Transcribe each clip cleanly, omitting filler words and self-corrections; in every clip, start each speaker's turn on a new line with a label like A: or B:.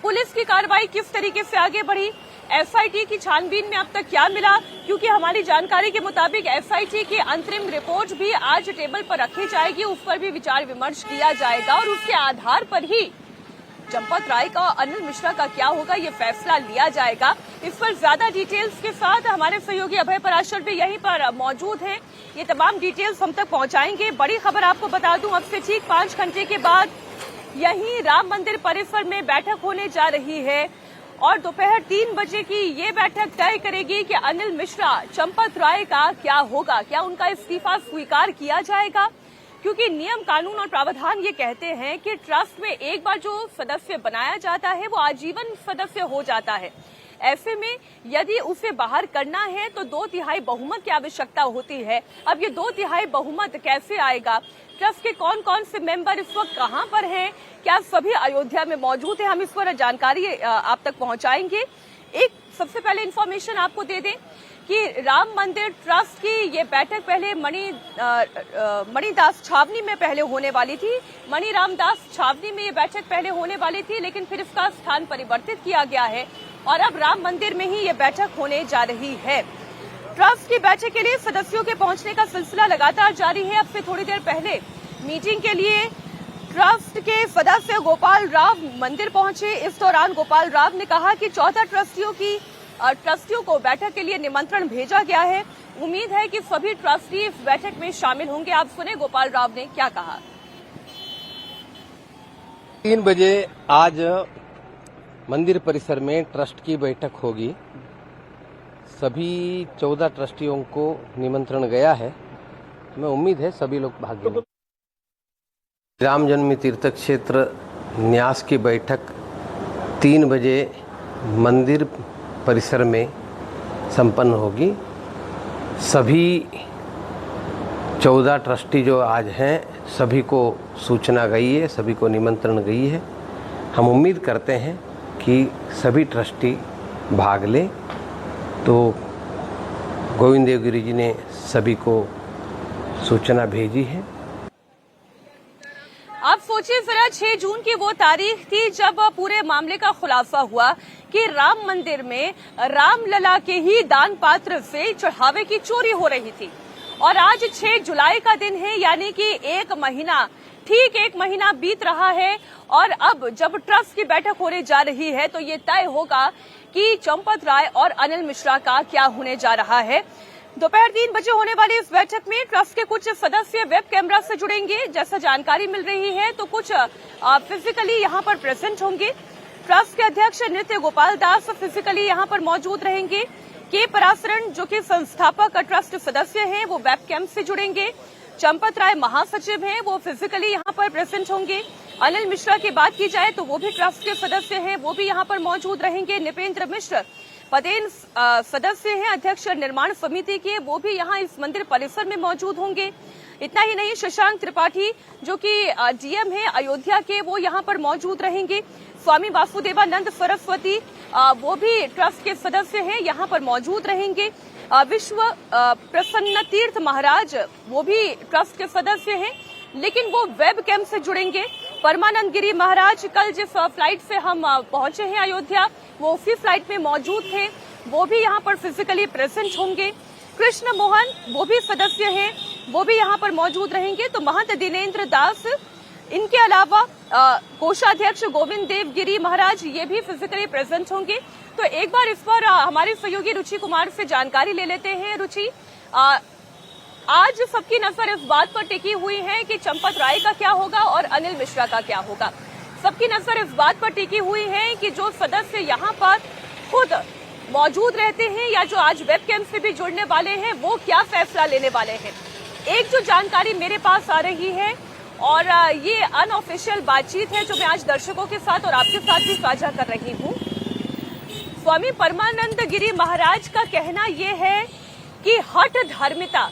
A: Police की कार्रवाई किस तरीके से आगे बढ़ी, एसआईटी की छानबीन में अब तक क्या मिला, क्योंकि हमारी जानकारी के मुताबिक एसआईटी की अंतरिम रिपोर्ट भी आज टेबल पर रखी जाएगी, उस पर भी विचार विमर्श किया जाएगा और उसके आधार पर ही चंपत राय का और अनिल मिश्रा का क्या होगा ये फैसला लिया जाएगा। इस पर ज्यादा डिटेल्स के साथ हमारे सहयोगी अभय पराशर भी यहीं पर मौजूद हैं। ये तमाम डिटेल्स हम तक पहुंचाएंगे। बड़ी खबर आपको बता दूं, अब से ठीक 5 घंटे के बाद यहीं राम मंदिर परिसर में बैठक होने जा रही है और दोपहर 3 बजे की ये बैठक तय करेगी कि अनिल मिश्रा, चंपत राय का क्या होगा, क्या उनका इस्तीफा स्वीकार किया जाएगा, क्योंकि नियम कानून और प्रावधान ये कहते हैं कि ट्रस्ट में एक बार जो सदस्य बनाया जाता है वो आजीवन सदस्य हो जाता है। ऐसे में यदि उसे बाहर करना है तो 2/3 बहुमत की आवश्यकता होती है। अब ये 2/3 बहुमत कैसे आएगा, ट्रस्ट के कौन कौन से मेंबर इस वक्त कहां पर हैं, क्या सभी अयोध्या में मौजूद हैं, हम इस पर जानकारी आप तक पहुंचाएंगे। एक सबसे पहले इन्फॉर्मेशन आपको दे दें कि राम मंदिर ट्रस्ट की ये बैठक पहले मणिदास छावनी में पहले होने वाली थी। मणि रामदास छावनी में ये बैठक पहले होने वाली थी, लेकिन फिर इसका स्थान परिवर्तित किया गया है और अब राम मंदिर में ही ये बैठक होने जा रही है। ट्रस्ट की बैठक के लिए सदस्यों के पहुंचने का सिलसिला लगातार जारी है। अब से थोड़ी देर पहले मीटिंग के लिए ट्रस्ट के सदस्य गोपाल राव मंदिर पहुंचे। इस दौरान गोपाल राव ने कहा कि 14 ट्रस्टियों को बैठक के लिए निमंत्रण भेजा गया है। उम्मीद है कि सभी ट्रस्टी इस बैठक में शामिल होंगे। आप सुने गोपाल राव ने क्या कहा।
B: 3 बजे आज मंदिर परिसर में ट्रस्ट की बैठक होगी। सभी 14 ट्रस्टियों को निमंत्रण गया है। मैं उम्मीद है सभी लोग भाग लेंगे। राम जन्म तीर्थ क्षेत्र न्यास की बैठक 3 बजे मंदिर परिसर में संपन्न होगी। सभी 14 ट्रस्टी जो आज हैं सभी को सूचना गई है, सभी को निमंत्रण गई है। हम उम्मीद करते हैं कि सभी ट्रस्टी भाग लें। तो गोविंद देवगिरी जी ने सभी को सूचना भेजी है।
A: आप सोचिए जरा, 6 जून की वो तारीख थी जब पूरे मामले का खुलासा हुआ कि राम मंदिर में रामलला के ही दान पात्र से चढ़ावे की चोरी हो रही थी और आज 6 जुलाई का दिन है, यानी कि ठीक एक महीना बीत रहा है और अब जब ट्रस्ट की बैठक होने जा रही है तो ये तय होगा कि चंपत राय और अनिल मिश्रा का क्या होने जा रहा है। दोपहर 3 बजे होने वाली इस बैठक में ट्रस्ट के कुछ सदस्य वेब कैमरा से जुड़ेंगे। जैसा जानकारी मिल रही है तो कुछ फिजिकली यहां पर प्रेजेंट होंगे। ट्रस्ट के अध्यक्ष नृत्य गोपाल दास फिजिकली यहां पर मौजूद रहेंगे। के पराशरण जो कि संस्थापक ट्रस्ट सदस्य हैं वो वेब कैम से जुड़ेंगे। चंपत राय महासचिव हैं, वो फिजिकली यहां पर प्रेजेंट होंगे। अनिल मिश्रा की बात की जाए तो वो भी ट्रस्ट के सदस्य हैं, वो भी यहां पर मौजूद रहेंगे। निपेंद्र मिश्र पदेन सदस्य हैं अध्यक्ष निर्माण समिति के, वो भी यहां इस मंदिर परिसर में मौजूद होंगे। इतना ही नहीं, शशांक त्रिपाठी जो कि डीएम है अयोध्या के, वो यहां पर मौजूद रहेंगे। स्वामी वासुदेवानंद सरस्वती वो भी ट्रस्ट के सदस्य हैं, यहां पर मौजूद रहेंगे। विश्व प्रसन्न तीर्थ महाराज वो भी ट्रस्ट के सदस्य हैं, लेकिन वो वेब कैम से जुड़ेंगे। परमानंद गिरी महाराज कल जिस फ्लाइट से हम पहुंचे हैं अयोध्या, वो उसी फ्लाइट में मौजूद थे, वो भी यहां पर फिजिकली प्रेजेंट होंगे। कृष्ण मोहन वो भी सदस्य हैं, वो भी यहां पर मौजूद रहेंगे। तो महंत दिनेंद्र दास, इनके अलावा कोषाध्यक्ष गोविंद देव गिरी महाराज ये भी फिजिकली प्रेजेंट होंगे। तो एक बार इस पर हमारे सहयोगी रुचि कुमार से जानकारी ले लेते हैं। रुचि, आज सबकी नजर इस बात पर टिकी हुई है कि चंपत राय का क्या होगा और अनिल मिश्रा का क्या होगा। सबकी नजर इस बात पर टिकी हुई है कि जो सदस्य यहाँ पर खुद मौजूद रहते हैं या जो आज वेब कैम से भी जुड़ने वाले हैं वो क्या फैसला लेने वाले हैं। एक जो जानकारी मेरे पास आ रही है और ये अनऑफिशियल बातचीत है जो मैं आज दर्शकों के साथ और आपके साथ भी साझा कर रही हूँ। स्वामी परमानंद गिरी महाराज का कहना ये है कि हठ धर्मिता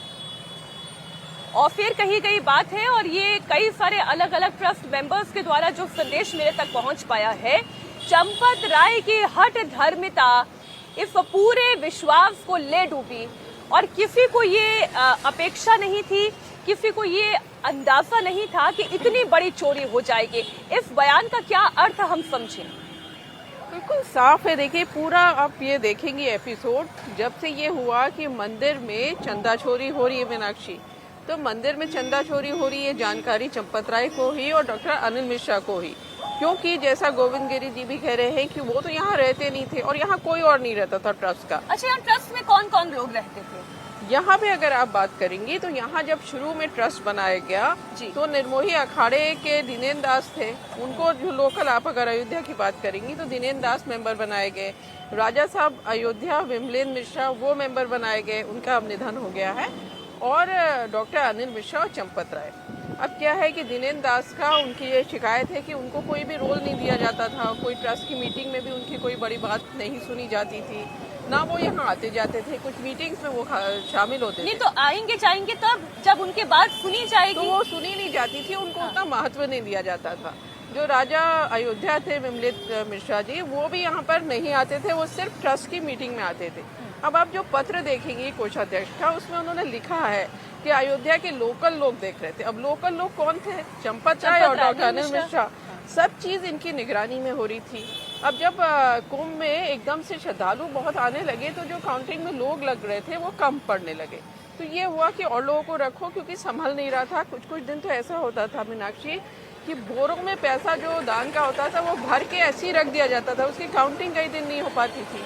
A: और फिर कही गई बात है और ये कई सारे अलग अलग ट्रस्ट मेंबर्स के द्वारा जो संदेश मेरे तक पहुंच पाया है, चंपत राय की हठ धर्मिता इस पूरे विश्वास को ले डूबी और किसी को ये अपेक्षा नहीं थी, किसी को ये अंदाजा नहीं था कि इतनी बड़ी चोरी हो जाएगी। इस बयान का क्या अर्थ हम समझें?
C: बिल्कुल साफ है। देखिए पूरा आप ये देखेंगे एपिसोड, जब से ये हुआ कि मंदिर में चंदा चोरी हो रही है मीनाक्षी, तो मंदिर में चंदा चोरी हो रही है जानकारी चंपत राय को ही और डॉक्टर अनिल मिश्रा को ही, क्योंकि जैसा गोविंद गिरी जी भी कह रहे हैं कि वो तो यहाँ रहते नहीं थे और यहाँ कोई और नहीं रहता था ट्रस्ट का।
A: अच्छा, यहाँ ट्रस्ट में कौन कौन लोग रहते थे?
C: यहाँ पे अगर आप बात करेंगी तो यहाँ जब शुरू में ट्रस्ट बनाया गया तो निर्मोही अखाड़े के दिनेन दास थे, उनको जो लोकल, आप अगर अयोध्या की बात करेंगी तो दिनेन दास मेंबर बनाए गए। राजा साहब अयोध्या विमलेन मिश्रा वो मेंबर बनाए गए, उनका अब निधन हो गया है। और डॉक्टर अनिल मिश्रा और चंपत राय। अब क्या है कि दिनेन दास का, उनकी ये शिकायत है कि उनको कोई भी रोल नहीं दिया जाता था, कोई ट्रस्ट की मीटिंग में भी उनकी कोई बड़ी बात नहीं सुनी जाती थी, ना वो यहाँ आते जाते थे, कुछ मीटिंग्स में वो शामिल होते
A: नहीं
C: थे।
A: तो आएंगे जाएंगे तब जब उनके बात सुनी जाएगी
C: तो वो सुनी नहीं जाती थी, उनको उतना महत्व नहीं दिया जाता था। जो राजा अयोध्या थे विमलेन मिश्रा जी, वो भी यहाँ पर नहीं आते थे, वो सिर्फ ट्रस्ट की मीटिंग में आते थे। अब आप जो पत्र देखेंगे कोषाध्यक्ष का, उसमें उन्होंने लिखा है कि अयोध्या के लोकल लोग देख रहे थे। अब लोकल लोग कौन थे? चंपत राय और डॉक्टर अनिल मिश्रा। सब चीज इनकी निगरानी में हो रही थी। अब जब कुंभ में एकदम से श्रद्धालु बहुत आने लगे तो जो काउंटिंग में लोग लग रहे थे वो कम पड़ने लगे, तो ये हुआ कि और लोगों को रखो, क्योंकि संभल नहीं रहा था। कुछ कुछ दिन तो ऐसा होता था मीनाक्षी कि बोरों में पैसा जो दान का होता था वो भर के ऐसे ही रख दिया जाता था, उसकी काउंटिंग कई दिन नहीं हो पाती थी।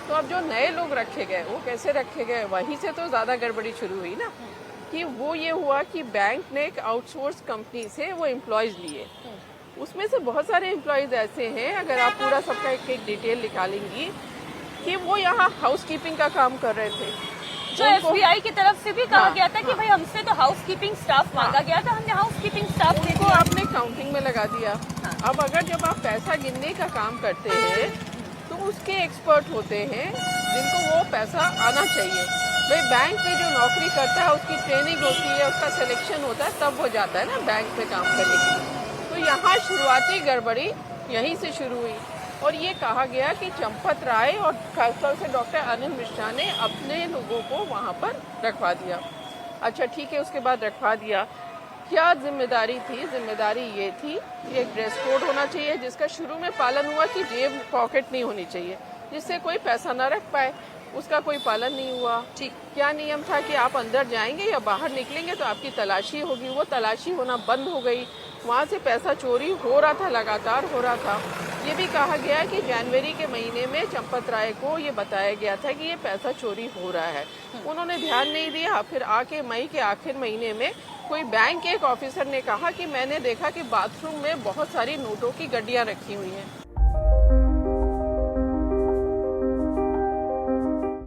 C: तो अब जो नए लोग रखे गए वो कैसे रखे गए, वहीं से तो ज्यादा गड़बड़ी शुरू हुई ना, कि वो ये हुआ कि बैंक ने एक आउटसोर्स कंपनी से वो एम्प्लॉयज लिए। उसमें से बहुत सारे एम्प्लॉयज ऐसे हैं, अगर आप पूरा सबका एक एक डिटेल निकालेंगी, कि वो यहाँ हाउसकीपिंग का काम कर रहे थे।
A: जो एफबीआई की तरफ से भी कहा गया था कि भाई हमसे तो हाउसकीपिंग स्टाफ मांगा गया था, हमने हाउसकीपिंग स्टाफ दे
C: को
A: दिया।
C: आपने काउंटिंग में लगा दिया। अब अगर जब आप पैसा गिनने का काम करते हैं तो उसके एक्सपर्ट होते हैं जिनको वो पैसा आना चाहिए। भाई बैंक में जो नौकरी करता है उसकी ट्रेनिंग होती है, उसका सिलेक्शन होता है, तब वो जाता है ना बैंक में काम करने के लिए। तो यहाँ शुरुआती गड़बड़ी यहीं से शुरू हुई और ये कहा गया कि चंपत राय और खासतौर से डॉक्टर अनिल मिश्रा ने अपने लोगों को वहाँ पर रखवा दिया। अच्छा ठीक है, उसके बाद रखवा दिया, क्या जिम्मेदारी थी? जिम्मेदारी ये थी कि एक ड्रेस कोड होना चाहिए जिसका शुरू में पालन हुआ कि जेब पॉकेट नहीं होनी चाहिए जिससे कोई पैसा ना रख पाए, उसका कोई पालन नहीं हुआ। ठीक, क्या नियम था कि आप अंदर जाएंगे या बाहर निकलेंगे तो आपकी तलाशी होगी, वो तलाशी होना बंद हो गई। वहाँ से पैसा चोरी हो रहा था, लगातार हो रहा था। ये भी कहा गया कि जनवरी के महीने में चंपत राय को ये बताया गया था कि ये पैसा चोरी हो रहा है, उन्होंने ध्यान नहीं दिया। फिर आके मई के आखिर महीने में कोई बैंक के एक ऑफिसर ने कहा कि मैंने देखा कि बाथरूम में बहुत सारी नोटों की गड्डियाँ रखी हुई हैं।